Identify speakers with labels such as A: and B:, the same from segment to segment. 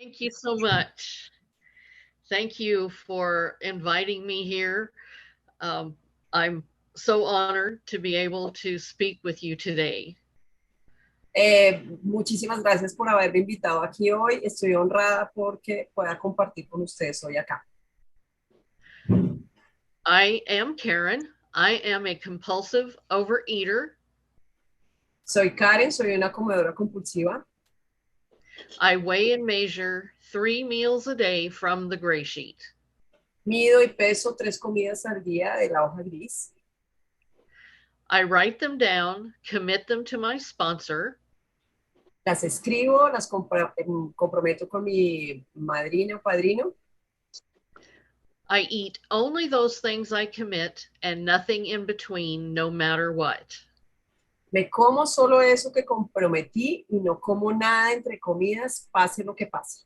A: Thank you so much. Thank you for inviting me here. I'm so honored to be able to speak with you today.
B: Muchísimas gracias por haberme invitado aquí hoy. Estoy honrada porque pueda compartir con ustedes hoy acá.
A: I am Karen. I am a compulsive overeater.
B: Soy Karen, soy una comedora compulsiva.
A: I weigh and measure 3 meals a day from the GreySheet.
B: Mido y peso 3 comidas al día de la hoja gris.
A: I write them down, commit them to my sponsor.
B: Las escribo, las comprometo con mi madrina o padrino.
A: I eat only those things I commit and nothing in between, no matter what.
B: Me como solo eso que comprometí y no como nada entre comidas, pase lo que pase.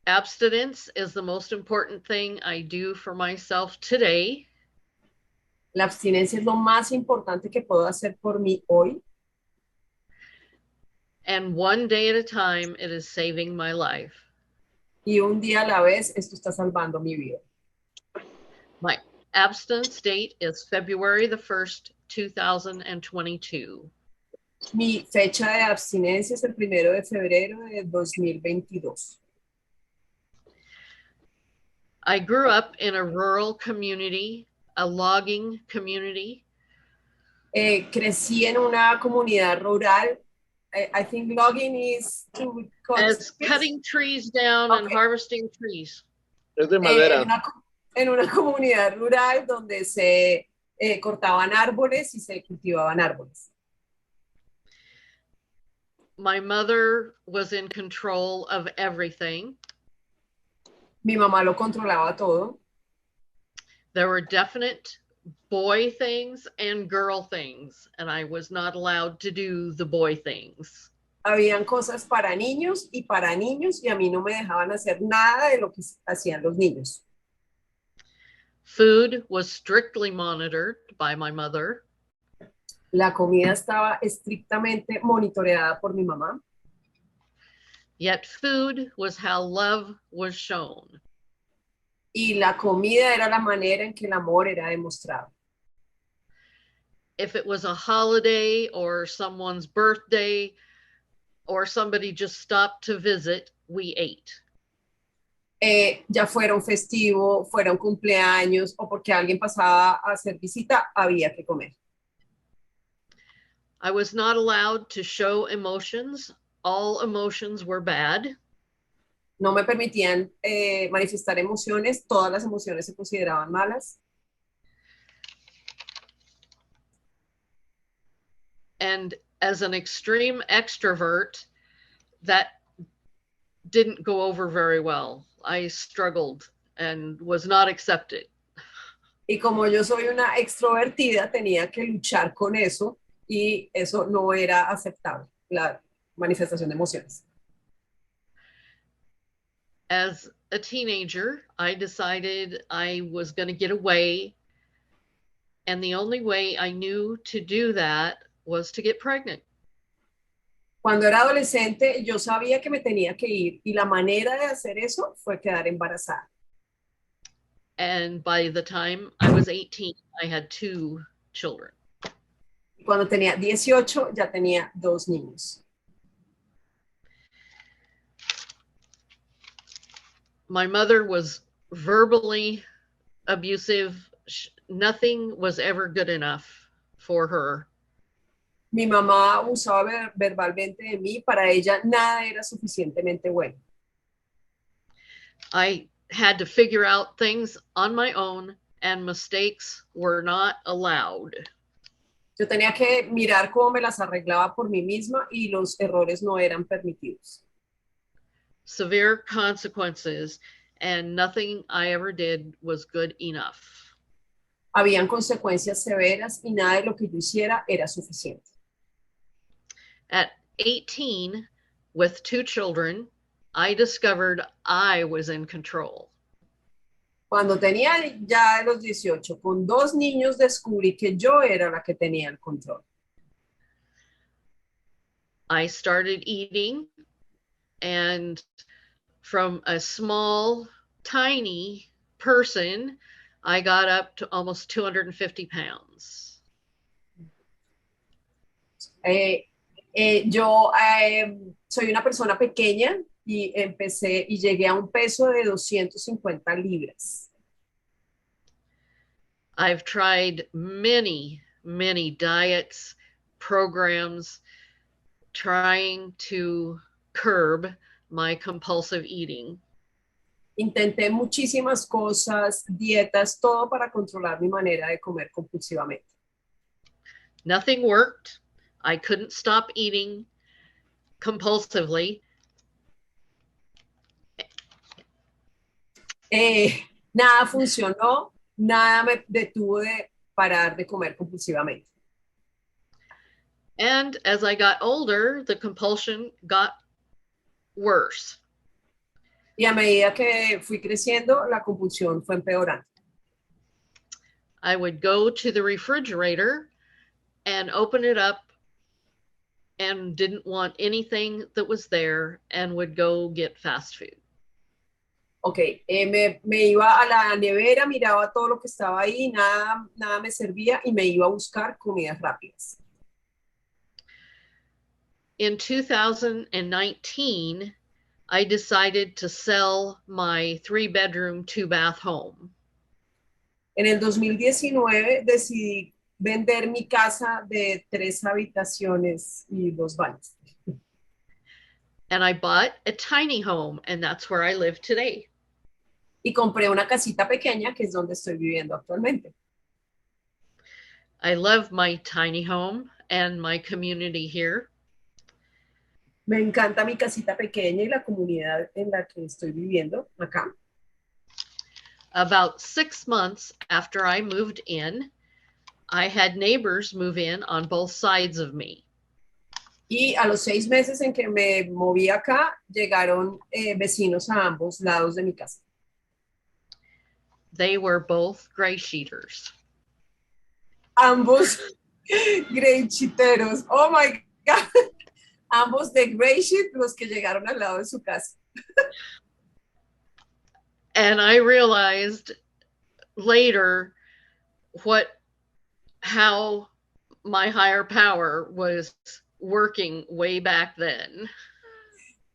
A: Abstinence is the most important thing I do for myself today.
B: La abstinencia es lo más importante que puedo hacer por mí hoy.
A: And one day at a time, it is saving my life.
B: Y un día a la vez, esto está salvando mi vida.
A: My abstinence date is February the 1st, 2022.
B: Mi fecha de abstinencia es el 1 de febrero de 2022.
A: I grew up in a rural community, a logging community.
B: Crecí en una comunidad rural. I think logging is to
A: As cutting trees down and harvesting trees.
C: Es de madera.
B: En una comunidad rural donde se cortaban árboles y se cultivaban árboles.
A: My mother was in control of everything.
B: Mi mamá lo controlaba todo.
A: There were definite boy things and girl things, and I was not allowed to do the boy things.
B: Habían cosas para niños, y a mí no me dejaban hacer nada de lo que hacían los niños.
A: Food was strictly monitored by my mother.
B: La comida estaba estrictamente monitoreada por mi mamá.
A: Yet food was how love was shown.
B: Y la comida era la manera en que el amor era demostrado.
A: If it was a holiday or someone's birthday or somebody just stopped to visit, we ate.
B: Ya fuera un festivo, fuera un cumpleaños o porque alguien pasaba a hacer visita, había que comer.
A: I was not allowed to show emotions. All emotions were bad.
B: No me permitían manifestar emociones, todas las emociones se consideraban malas.
A: And as an extreme extrovert, that didn't go over very well. I struggled and was not accepted.
B: Y como yo soy una extrovertida, tenía que luchar con eso y eso no era aceptable, la manifestación de emociones.
A: As a teenager, I decided I was going to get away. And the only way I knew to do that was to get pregnant.
B: Cuando era adolescente, yo sabía que me tenía que ir y la manera de hacer eso fue quedar embarazada.
A: And by the time I was 18, I had 2 children.
B: Cuando tenía 18, ya tenía 2 niños.
A: My mother was verbally abusive. Nothing was ever good enough for her.
B: Mi mamá abusaba verbalmente de mí, para ella nada era suficientemente bueno.
A: I had to figure out things on my own, and mistakes were not allowed.
B: Yo tenía que mirar cómo me las arreglaba por mí misma y los errores no eran permitidos.
A: Severe consequences, and nothing I ever did was good enough.
B: Habían consecuencias severas y nada de lo que yo hiciera era suficiente.
A: At 18, with 2 children, I discovered I was in control.
B: Cuando tenía ya los 18, con 2 niños, descubrí que yo era la que tenía el control.
A: I started eating, and from a small, tiny person, I got up to almost 250 pounds.
B: Yo soy una persona pequeña y empecé y llegué a un peso de 250 libras.
A: I've tried many, many diets, programs, trying to curb my compulsive eating.
B: Intenté muchísimas cosas, dietas, todo para controlar mi manera de comer compulsivamente.
A: Nothing worked. I couldn't stop eating compulsively.
B: Nada funcionó, nada me detuvo de parar de comer compulsivamente.
A: And as I got older, the compulsion got worse.
B: Y a medida que fui creciendo, la compulsión fue empeorando.
A: I would go to the refrigerator and open it up and didn't want anything that was there and would go get fast food.
B: Ok, me iba a la nevera, miraba todo lo que estaba ahí, nada me servía y me iba a buscar comidas rápidas.
A: In 2019, I decided to sell my 3-bedroom, 2-bath home.
B: En el 2019 decidí vender mi casa de 3 habitaciones y 2 baños.
A: And I bought a tiny home, and that's where I live today.
B: Y compré una casita pequeña, que es donde estoy viviendo actualmente.
A: I love my tiny home and my community here.
B: Me encanta mi casita pequeña y la comunidad en la que estoy viviendo acá.
A: About 6 months after I moved in, I had neighbors move in on both sides of me.
B: Y a los 6 meses en que me moví acá, llegaron vecinos a ambos lados de mi casa.
A: They were both GreySheeters.
B: Ambos GreySheeteros. Oh my God. Ambos de GreySheet, los que llegaron al lado de su casa.
A: And I realized later how my higher power was working way back then.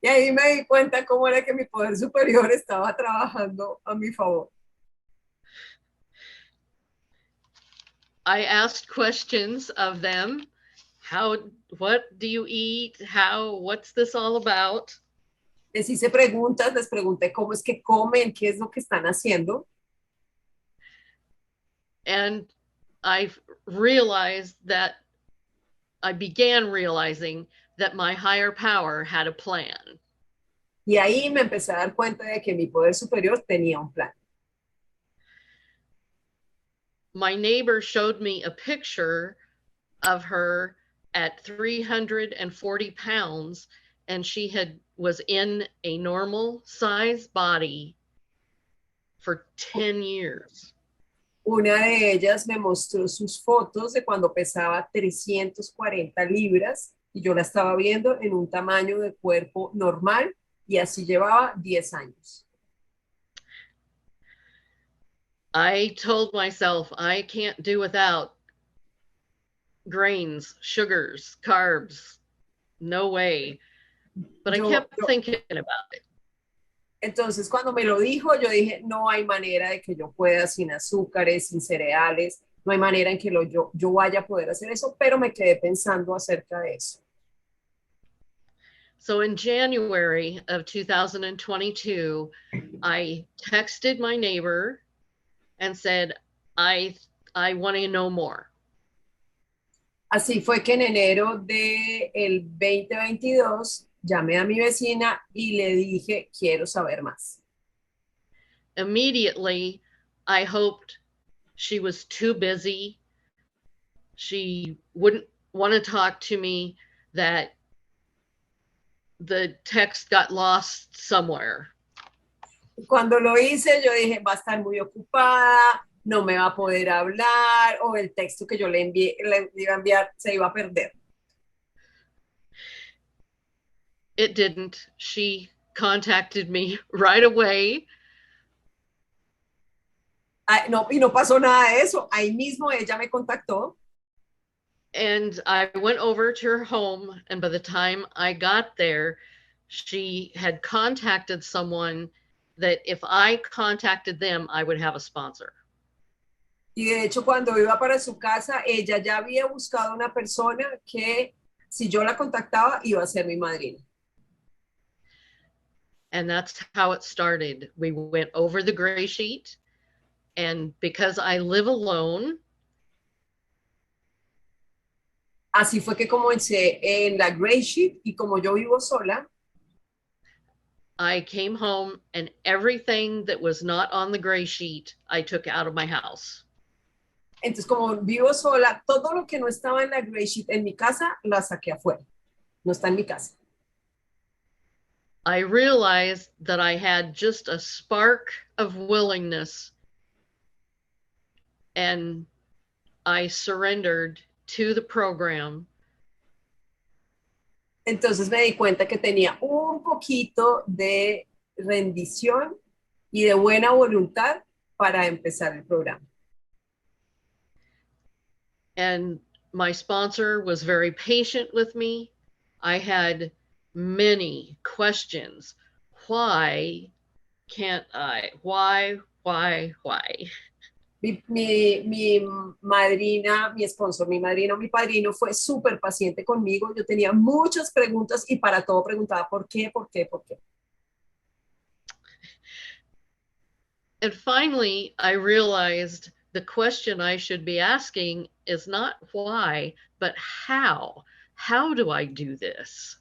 B: Y ahí me di cuenta cómo era que mi poder superior estaba trabajando a mi favor.
A: I asked questions of them. What do you eat? What's this all about?
B: Les hice preguntas, les pregunté cómo es que comen, qué es lo que están haciendo.
A: And I began realizing that my higher power had a plan.
B: Y ahí me empecé a dar cuenta de que mi poder superior tenía un plan.
A: My neighbor showed me a picture of her at 340 pounds, and she was in a normal size body for 10 years.
B: Una de ellas me mostró sus fotos de cuando pesaba 340 libras y yo la estaba viendo en un tamaño de cuerpo normal y así llevaba 10 años.
A: I told myself I can't do without grains, sugars, carbs. No way. But I kept thinking about it.
B: Entonces, cuando me lo dijo, yo dije, no hay manera de que yo pueda sin azúcares, sin cereales, no hay manera en que yo vaya a poder hacer eso, pero me quedé pensando acerca de eso.
A: So in January of 2022, I texted my neighbor and said, I want to know more.
B: Así fue que en enero del 2022 llamé a mi vecina y le dije, quiero saber más.
A: Immediately, I hoped she was too busy. She wouldn't want to talk to me, that the text got lost somewhere.
B: Cuando lo hice, yo dije, va a estar muy ocupada, no me va a poder hablar, o el texto que yo le iba a enviar se iba a perder.
A: It didn't. She contacted me right away.
B: No, y no pasó nada de eso. Ahí mismo ella me contactó.
A: And I went over to her home, and by the time I got there, she had contacted someone that if I contacted them, I would have a sponsor.
B: Y de hecho, cuando iba para su casa, ella ya había buscado una persona que, si yo la contactaba, iba a ser mi madrina.
A: And that's how it started. We went over the gray sheet, and because I live alone,
B: así fue que comencé en la GreySheet, y como yo vivo sola,
A: I came home and everything that was not on the gray sheet, I took out of my house.
B: entonces como vivo sola, todo lo que no estaba en la GreySheet en mi casa, la saqué afuera. No está en mi casa.
A: I realized that I had just a spark of willingness, and I surrendered to the program.
B: Entonces me di cuenta que tenía un poquito de rendición y de buena voluntad para empezar el programa.
A: And my sponsor was very patient with me. I had many questions. Why can't I? Why?
B: Mi madrina, mi sponsor, mi madrina, mi padrino fue súper paciente conmigo. Yo tenía muchas preguntas y para todo preguntaba por qué, por qué, por qué.
A: And finally, I realized the question I should be asking is not why, but how. How do I do this?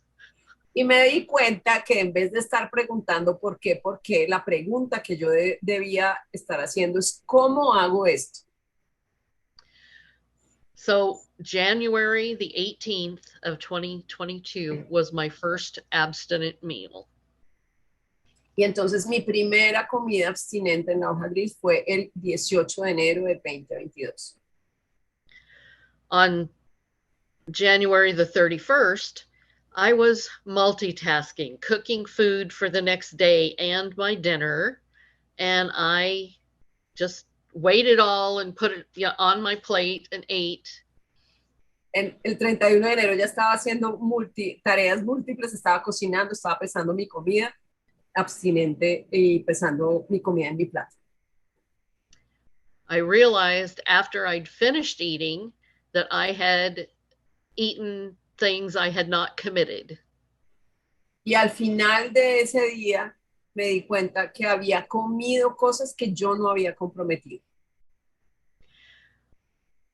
B: Y me di cuenta que en vez de estar preguntando por qué, la pregunta que yo debía estar haciendo es ¿cómo hago esto?
A: So January the 18th of 2022 was my first abstinent meal.
B: Y entonces mi primera comida abstinente en la hoja gris fue el 18 de enero de 2022.
A: On January the 31st, I was multitasking, cooking food for the next day and my dinner, and I just weighed it all and put it on my plate and ate.
B: El 31 de enero ya estaba haciendo tareas múltiples, estaba cocinando, estaba pesando mi comida abstinente y pesando mi comida en mi plato.
A: I realized after I'd finished eating that I had eaten things I had not committed.
B: Y al final de ese día me di cuenta que había comido cosas que yo no había comprometido.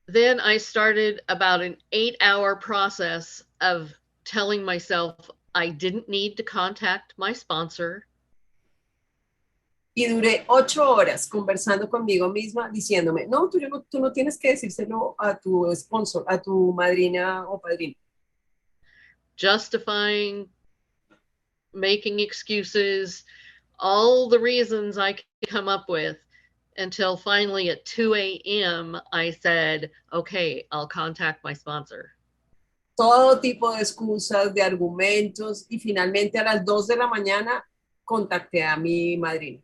A: Then I started about an 8-hour process of telling myself I didn't need to contact my sponsor.
B: Y duré 8 horas conversando conmigo misma, diciéndome, no, tú no tienes que decírselo a tu sponsor, a tu madrina o padrino.
A: Justifying, making excuses, all the reasons I could come up with, until finally at 2 a.m. I said, okay, I'll contact my sponsor.
B: Todo tipo de excusas, de argumentos, y finalmente a las 2 de la mañana contacté a mi madrina.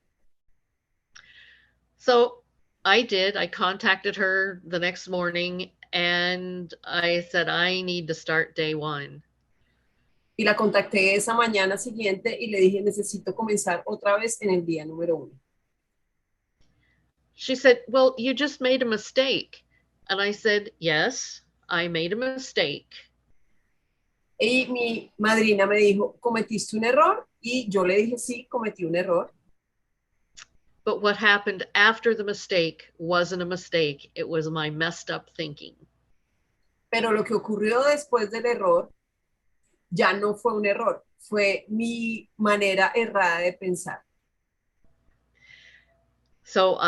A: So I did. I contacted her the next morning and I said, I need to start day one.
B: Y la contacté esa mañana siguiente y le dije, necesito comenzar otra vez en el día número 1.
A: She said, well, you just made a mistake. And I said, yes, I made a mistake.
B: Y mi madrina me dijo, ¿cometiste un error? Y yo le dije, sí, cometí un error.
A: But what happened after the mistake wasn't a mistake. It was my messed up thinking.
B: Pero lo que ocurrió después del error ya no fue un error, fue mi manera errada de pensar.
A: So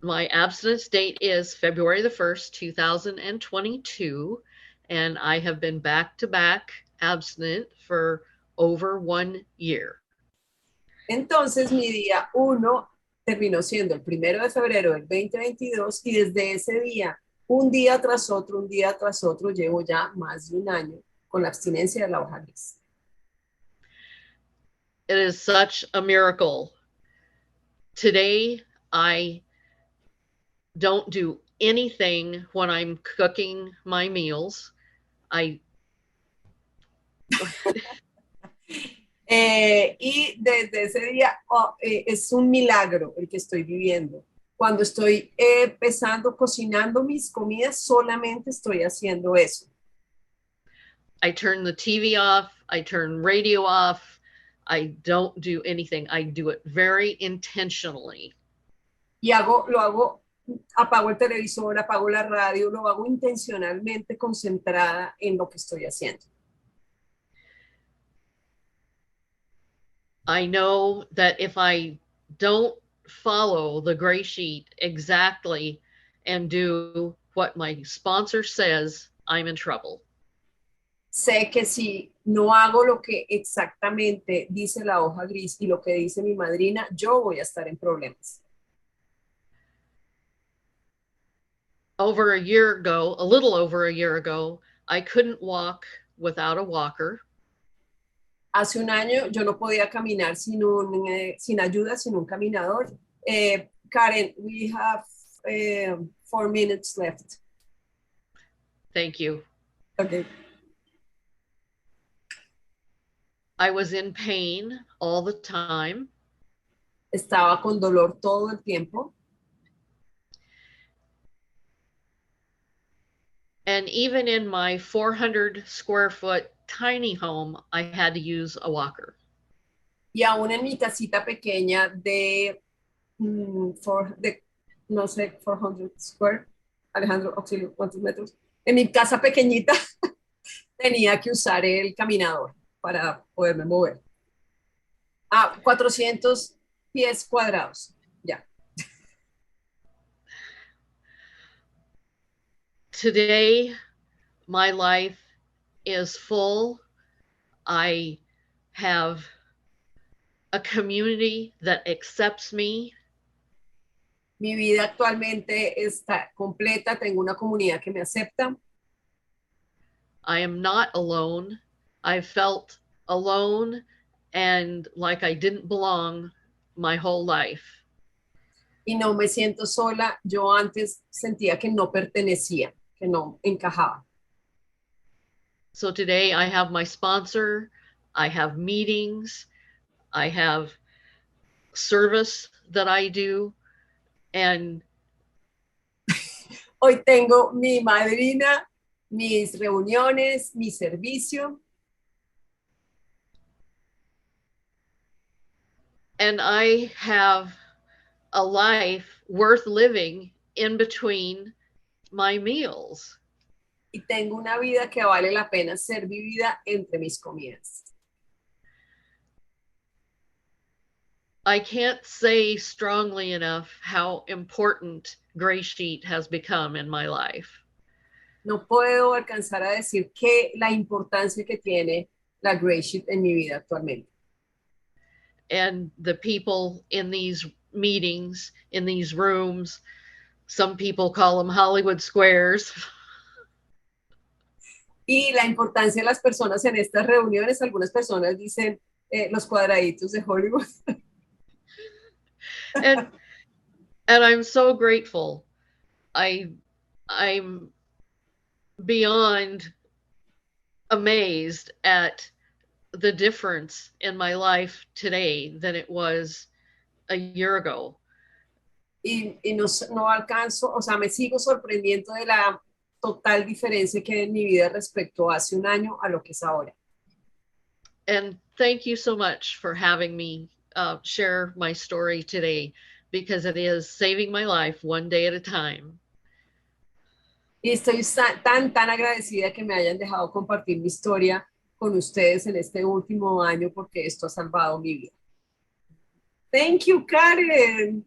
A: my abstinence date is February the 1st, 2022, and I have been back to back abstinent for over 1 year.
B: Entonces mi día 1 terminó siendo el 1 de febrero del 2022 y desde ese día, un día tras otro, llevo ya más de 1 año con la abstinencia de la hoja gris.
A: It is such a miracle. Today, I don't do anything when I'm cooking my meals. I
B: Y desde ese día es un milagro el que estoy viviendo. Cuando estoy empezando, cocinando mis comidas, solamente estoy haciendo eso.
A: I turn the TV off, I turn radio off, I don't do anything. I do it very intentionally.
B: Y lo hago, apago el televisor, apago la radio, lo hago intencionalmente concentrada en lo que estoy haciendo.
A: I know that if I don't follow the gray sheet exactly and do what my sponsor says, I'm in trouble.
B: Sé que si no hago lo que exactamente dice la hoja gris y lo que dice mi madrina, yo voy a estar en problemas.
A: Over a year ago, a little over a year ago, I couldn't walk without a walker.
B: Hace un año yo no podía caminar sin ayuda, sin un caminador. Karen, we have 4 minutes left.
A: Thank you.
B: Okay.
A: I was in pain all the time.
B: Estaba con dolor todo el tiempo.
A: And even in my 400 square foot tiny home, I had to use a walker.
B: Y aún en mi casita pequeña de, no sé, 400 square, Alejandro, auxilio, ¿cuántos metros? En mi casa pequeñita tenía que usar el caminador para poderme mover. 400 pies cuadrados, ya.
A: Today, my life is full. I have a community that accepts me.
B: Mi vida actualmente está completa, tengo una comunidad que me acepta.
A: I am not alone. I felt alone and like I didn't belong my whole life.
B: Y no me siento sola. Yo antes sentía que no pertenecía, que no encajaba.
A: So today I have my sponsor, I have meetings, I have service that I do, and
B: hoy tengo mi madrina, mis reuniones, mi servicio.
A: And I have a life worth living in between my meals.
B: Y tengo una vida que vale la pena ser vivida entre mis comidas.
A: I can't say strongly enough how important GreySheet has become in my life.
B: No puedo alcanzar a decir que la importancia que tiene la GreySheet en mi vida actualmente.
A: And the people in these meetings, in these rooms, some people call them Hollywood squares.
B: Y la importancia de las personas en estas reuniones, algunas personas dicen los cuadraditos de Hollywood.
A: and I'm so grateful. I'm beyond amazed at the difference in my life today than it was a year ago.
B: Y no alcanzo, o sea, me sigo sorprendiendo de la total diferencia que hay en mi vida respecto a hace un año a lo que es ahora.
A: And thank you so much for having me share my story today, because it is saving my life one day at a time.
B: Y estoy tan agradecida que me hayan dejado compartir mi historia con ustedes en este último año, porque esto ha salvado mi vida. Thank you, Karen.